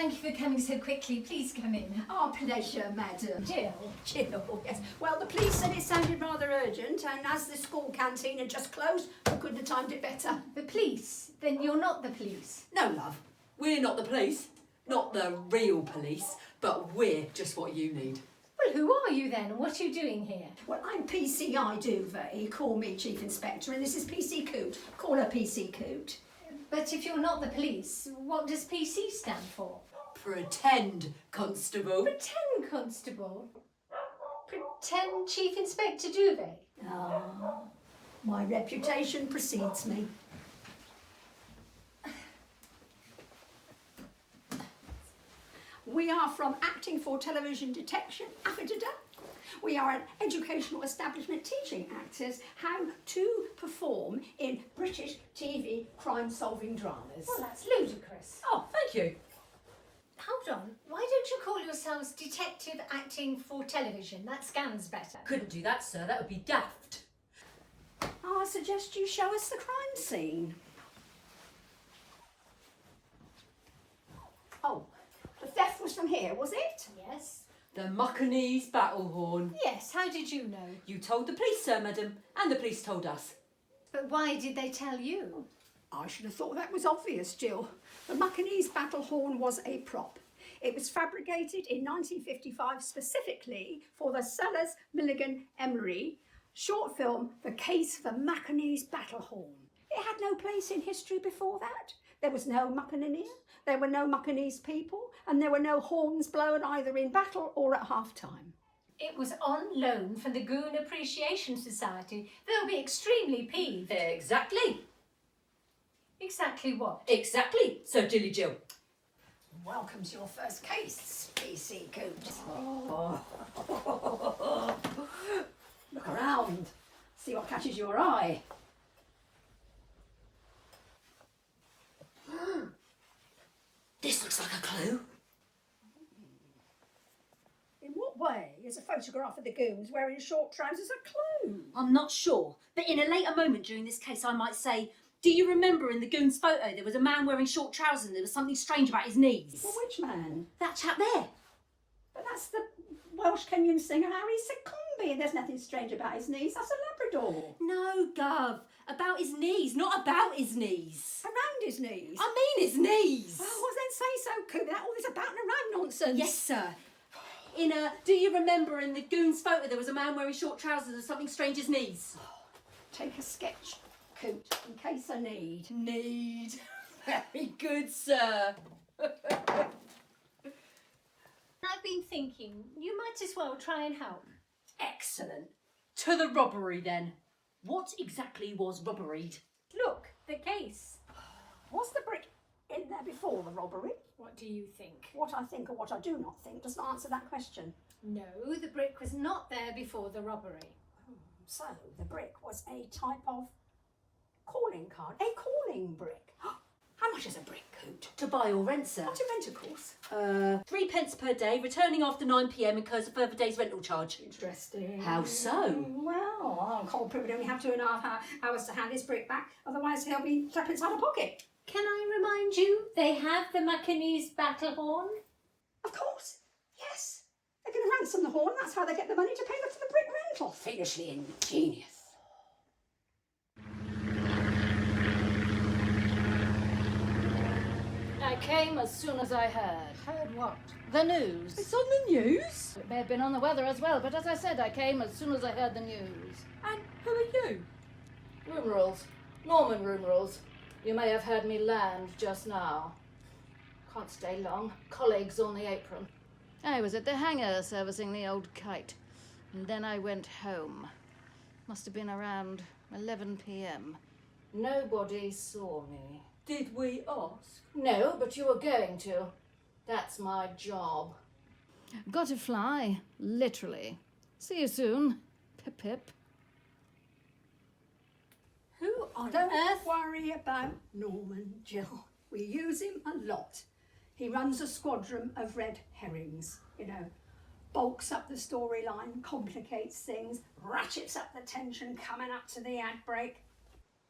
thank you for coming so quickly. Please come in. Our pleasure, madam. Jill. Jill, yes. Well, the police said it sounded rather urgent, and as the school canteen had just closed, I couldn't have timed it better. The police? Then you're not the police. No, love. We're not the police. Not the real police, but we're just what you need. Well, who are you then, and what are you doing here? Well, I'm PCI Duvet. Call me Chief Inspector, and this is PC Coot. Call her PC Coot. But if you're not the police, what does PC stand for? Pretend, Constable. Pretend Constable. Pretend Chief Inspector Duvet. Ah, my reputation precedes me. We are from Acting for Television Detection, Affidada. We are an educational establishment teaching actors how to perform in British TV crime-solving dramas. Well, that's ludicrous. Oh, thank you. Hold on. Why don't you call yourselves Detective Acting for Television? That scans better. Couldn't do that, sir. That would be daft. I suggest you show us the crime scene. Oh, the theft was from here, was it? Yes. The Muckanese battle horn. Yes, how did you know? You told the police, sir, madam, and the police told us. But why did they tell you? I should have thought that was obvious, Jill. The Muckanese battle horn was a prop. It was fabricated in 1955 specifically for the Sellers Milligan Emery short film, The Case of the Muckanese Battle Horn. It had no place in history before that. There was no Muckaneer, there were no Muckanese people, and there were no horns blown either in battle or at half-time. It was on loan from the Goon Appreciation Society. They'll be extremely peeved. Exactly. Exactly what? Exactly, Sir Dilly Jill. Welcome to your first case, PC Coot. Look around, see what catches your eye. This looks like a clue. In what way is a photograph of the goons wearing short trousers a clue? I'm not sure, but in a later moment during this case I might say, do you remember in the goon's photo there was a man wearing short trousers and there was something strange about his knees? Well, which man? That chap there. But that's the Welsh Kenyan singer Harry Secombe, and there's nothing strange about his knees. That's a Labrador. No, Gov. About his knees, not about his knees. Around his knees? I mean his knees. Oh, well then say so, Coot. That all this about and around nonsense. Yes, sir. Do you remember in the goon's photo there was a man wearing short trousers and something strange his knees? Take a sketch, Coot, in case I need. Need. Very good, sir. I've been thinking, you might as well try and help. Excellent. To the robbery, then. What exactly was robberied? Look, the case. Was the brick in there before the robbery? What do you think? What I think or what I do not think doesn't answer that question. No, the brick was not there before the robbery. So the brick was a type of calling card, a calling brick. How much is a brick, Coot? To buy or rent, sir. What do you rent, of course? 3 pence per day, returning after 9 p.m. incurs a further day's rental charge. Interesting. How so? Well, culprit would only have 2.5 hours to hand his brick back, otherwise he'll be trapped inside a pocket. Can I remind you, they have the Muckanese battle horn? Of course, yes. They're going to ransom the horn, that's how they get the money to pay for the brick rental. Fiendishly ingenious. I came as soon as I heard. Heard what? The news. It's on the news. It may have been on the weather as well, but as I said, I came as soon as I heard the news. And who are you? Room rules. Norman room rules. You may have heard me land just now. Can't stay long. Colleagues on the apron. I was at the hangar servicing the old kite. And then I went home. Must have been around 11 p.m. Nobody saw me. Did we ask? No, but you were going to. That's my job. Got to fly, literally. See you soon. Pip pip. Who on earth? Worry about Norman, Jill. We use him a lot. He runs a squadron of red herrings, bulks up the storyline, complicates things, ratchets up the tension coming up to the ad break.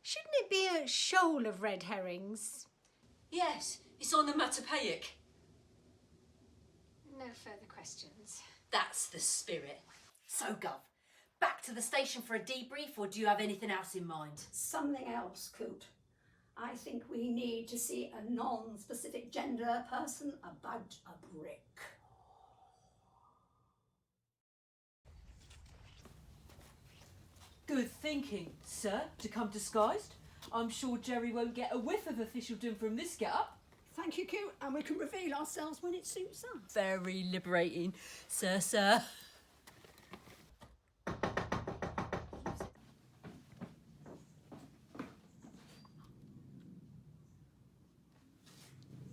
Shouldn't it be a shoal of red herrings? Yes, it's on the Mattapaic. No further questions. That's the spirit. So, Gov, back to the station for a debrief, or do you have anything else in mind? Something else, Coot. I think we need to see a non-specific gender person about a brick. Good thinking, sir, to come disguised. I'm sure Jerry won't get a whiff of officialdom from this get-up. Thank you, Coot, and we can reveal ourselves when it suits us. Very liberating, sir.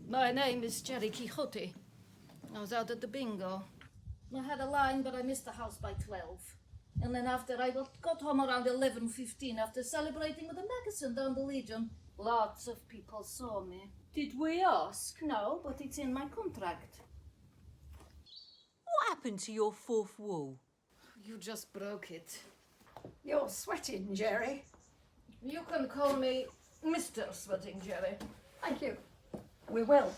My name is Jerry Quixote. I was out at the bingo. I had a line, but I missed the house by 12. And then after I got home around 11:15 after celebrating with the magazine down the Legion, lots of people saw me. Did we ask? No, but it's in my contract. What happened to your fourth wall? You just broke it. You're sweating, Jerry. You can call me Mr. Sweating Jerry. Thank you. We will.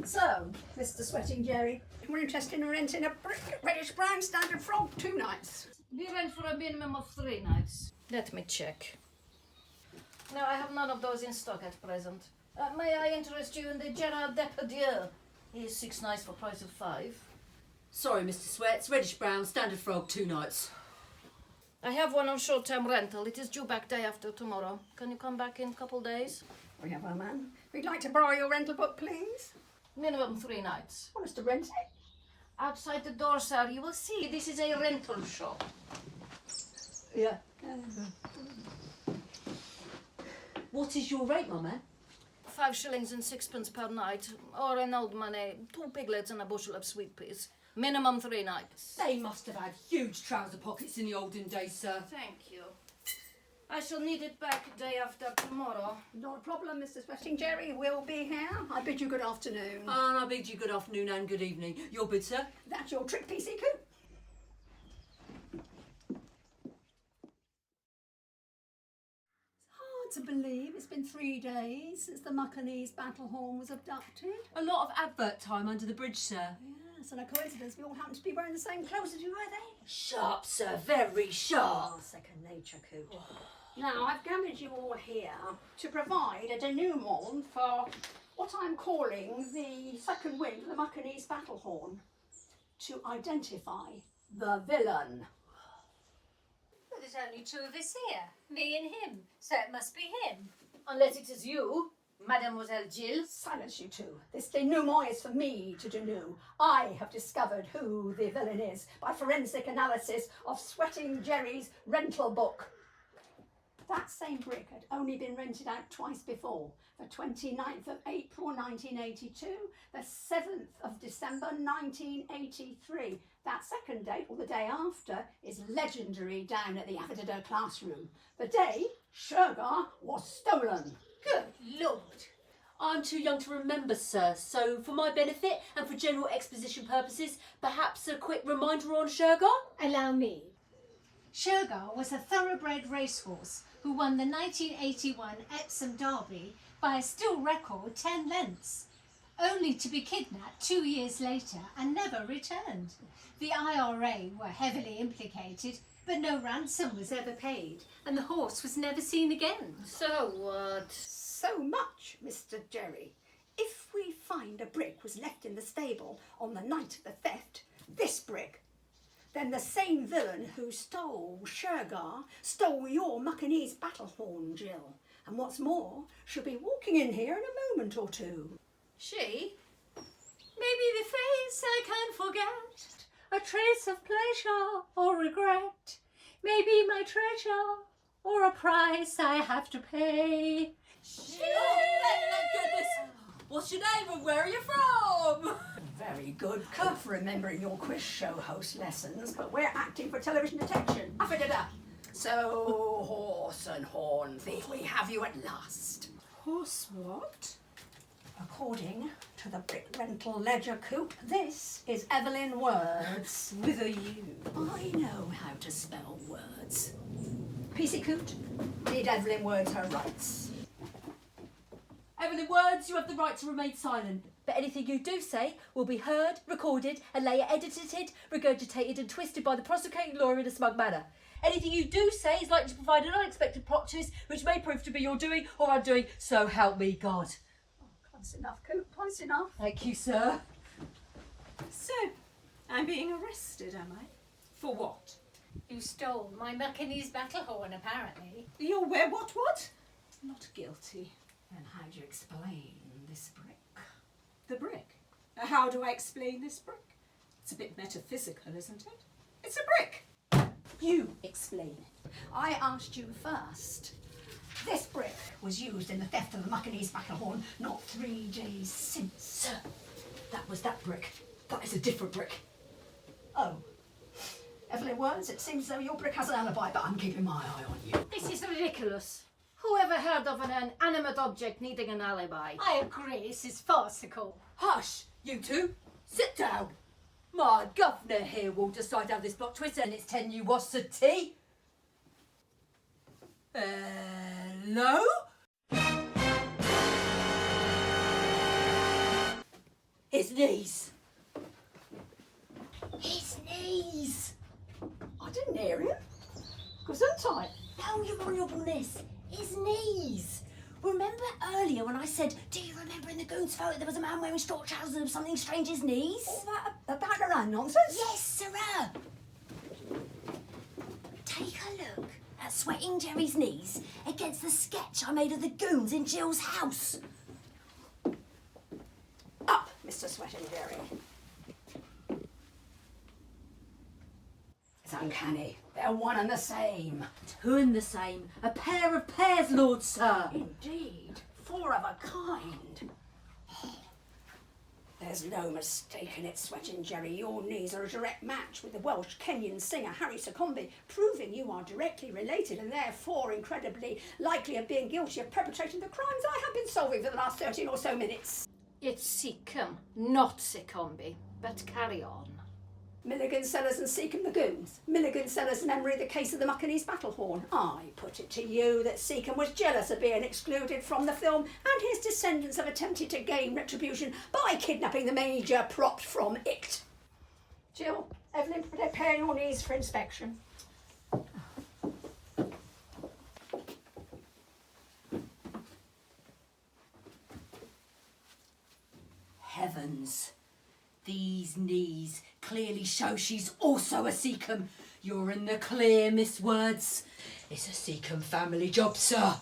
So, Mr. Sweating Jerry, we're interested in renting a brick reddish brown standard frog 2 nights. We rent for a minimum of 3 nights. Let me check. No, I have none of those in stock at present. May I interest you in the Gerard Depardieu? He's 6 nights for price of 5. Sorry, Mr. Sweats, reddish brown, standard frog, 2 nights. I have one on short-term rental. It is due back day after tomorrow. Can you come back in a couple days? We have our man. We'd like to borrow your rental book, please. Minimum 3 nights. Want us to rent it? Outside the door, sir, you will see this is a rental shop. Yeah. What is your rate, my man? 5 shillings and 6pence per night, or in old money, 2 piglets and a bushel of sweet peas. Minimum 3 nights. They must have had huge trouser pockets in the olden days, sir. Thank you. I shall need it back day after tomorrow. Not a problem, Mr. Sweating Jerry. We'll be here. I bid you good afternoon. And I bid you good afternoon and good evening. Your bid, sir? That's your trick, PC Coot. It's hard to believe it's been 3 days since the Muckanese Battlehorn was abducted. A lot of advert time under the bridge, sir. Yes, and a coincidence we all happen to be wearing the same clothes as you, are they? Sharp, sir, very sharp. Oh, second nature, Coot. Now, I've gathered you all here to provide a denouement for what I'm calling the second wind of the Muckanese Battlehorn, to identify the villain. Well, there's only 2 of us here, me and him, so it must be him. Unless it is you, Mademoiselle Jill. Silence, you two. This denouement is for me to denou. I have discovered who the villain is by forensic analysis of Sweating Jerry's rental book. That same brick had only been rented out twice before, the 29th of April 1982, the 7th of December 1983. That second date, or the day after, is legendary down at the Avidido classroom. The day Shergar was stolen. Good Lord. I'm too young to remember, sir, so for my benefit and for general exposition purposes, perhaps a quick reminder on Shergar? Allow me. Shergar was a thoroughbred racehorse who won the 1981 Epsom Derby by a still record 10 lengths, only to be kidnapped 2 years later and never returned. The IRA were heavily implicated, but no ransom was ever paid, and the horse was never seen again. So what? So much, Mr. Jerry. If we find a brick was left in the stable on the night of the theft, this brick, then the same villain who stole Shergar stole your Muckanese Battlehorn, Jill. And what's more, she'll be walking in here in a moment or two. She? Maybe the face I can't forget, A trace of pleasure or regret, maybe my treasure or a price I have to pay. Goodness. What's your name and where are you from? Very good, Coot, for remembering your quiz show host lessons, but we're acting for television detection. I figured it out. So, horse and horn thief, we have you at last. Horse what? According to the brick rental ledger, Coot, this is Evelyn Words. With a U. I know how to spell words. PC Coot, read Evelyn Words her rights. Evelyn Words, you have the right to remain silent. But anything you do say will be heard, recorded, and later edited, regurgitated, and twisted by the prosecuting lawyer in a smug manner. Anything you do say is likely to provide an unexpected plot twist, which may prove to be your doing or undoing, so help me God. Close enough, Coot, close enough. Thank you, sir. So, I'm being arrested, am I? For what? You stole my Macanese battle horn, apparently. You're where, what? Not guilty. And how do you explain this brick? The brick. How do I explain this brick? It's a bit metaphysical, isn't it? It's a brick. You explain it. I asked you first. This brick was used in the theft of the Macanese battle horn not 3 days since. Sir, that was that brick. That is a different brick. Oh. Evelyn Words, it seems as though your brick has an alibi, but I'm keeping my eye on you. This is ridiculous. Who ever heard of an inanimate object needing an alibi? I agree, this is farcical. Hush, you two. Sit down. My governor here will decide how this plot twists and its tenuosity. Hello? His knees. His knees. I didn't hear him. Gesundheit. No, your honourableness. His knees. Remember earlier when I said, do you remember in the goons photo there was a man wearing short trousers and something strange his knees? All that background nonsense? Yes, sirrah. Take a look at Sweating Jerry's knees against the sketch I made of the goons in Jill's house. Up, Mr. Sweating Jerry. It's uncanny. They're one and the same. Two and the same. A pair of pairs, Lord Sir. Indeed. 4 of a kind. There's no mistaking it, Sweating Jerry. Your knees are a direct match with the Welsh Kenyan singer Harry Succombi, proving you are directly related and therefore incredibly likely of being guilty of perpetrating the crimes I have been solving for the last 13 or so minutes. It's Seacombe, not Succombi. But carry on. Milligan, Sellers and Seacombe the goons. Milligan, Sellers and Emery the case of the Macanese battle horn. I put it to you that Seacombe was jealous of being excluded from the film and his descendants have attempted to gain retribution by kidnapping the major prop from it. Jill, Evelyn, prepare your knees for inspection. Heavens. These knees clearly show she's also a Seacombe. You're in the clear, Miss Words. It's a Seacombe family job, sir.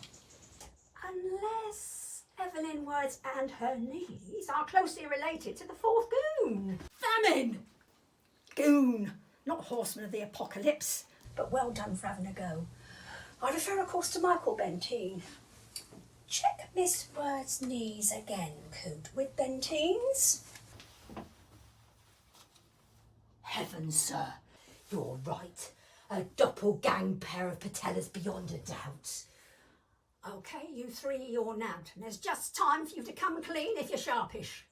Unless Evelyn Words and her knees are closely related to the 4th goon. Famine! Goon, not horseman of the apocalypse, but well done for having a go. I refer, of course, to Michael Benteen. Check Miss Words' knees again, Coot, with Benteen's. Heavens, sir. You're right. A doppelgang pair of patellas beyond a doubt. OK, you 3, you're nabbed. And there's just time for you to come clean if you're sharpish.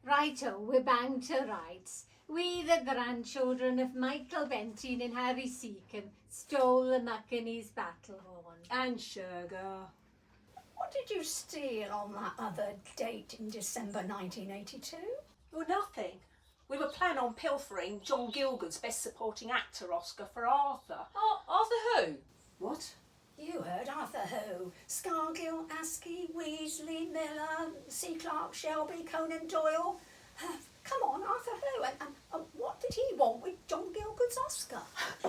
Righto, we're bang to rights. We, the grandchildren of Michael Benteen and Harry Seacombe, stole the Macanese battle horn. And sugar. What did you steal on that other date in December 1982? Well, nothing. We were planning on pilfering John Gielgud's Best Supporting Actor Oscar for Arthur. Oh, Arthur who? What? You heard Arthur who? Scargill, Askey, Weasley, Miller, C. Clarke, Shelby, Conan Doyle. Come on, Arthur who? And what did he want with John Gielgud's Oscar?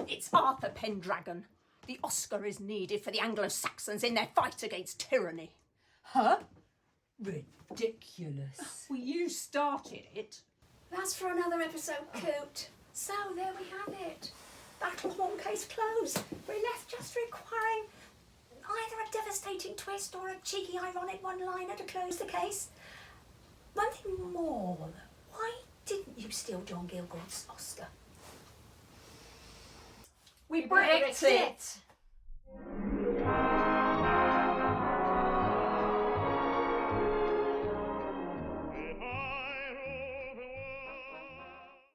It's Arthur Pendragon. The Oscar is needed for the Anglo-Saxons in their fight against tyranny. Huh? Ridiculous. Well, you started it. That's for another episode, Coot. So there we have it. Battlehorn case closed. We're left just requiring either a devastating twist or a cheeky, ironic one-liner to close the case. One thing more. Why didn't you steal John Gielgud's Oscar? We Brexit!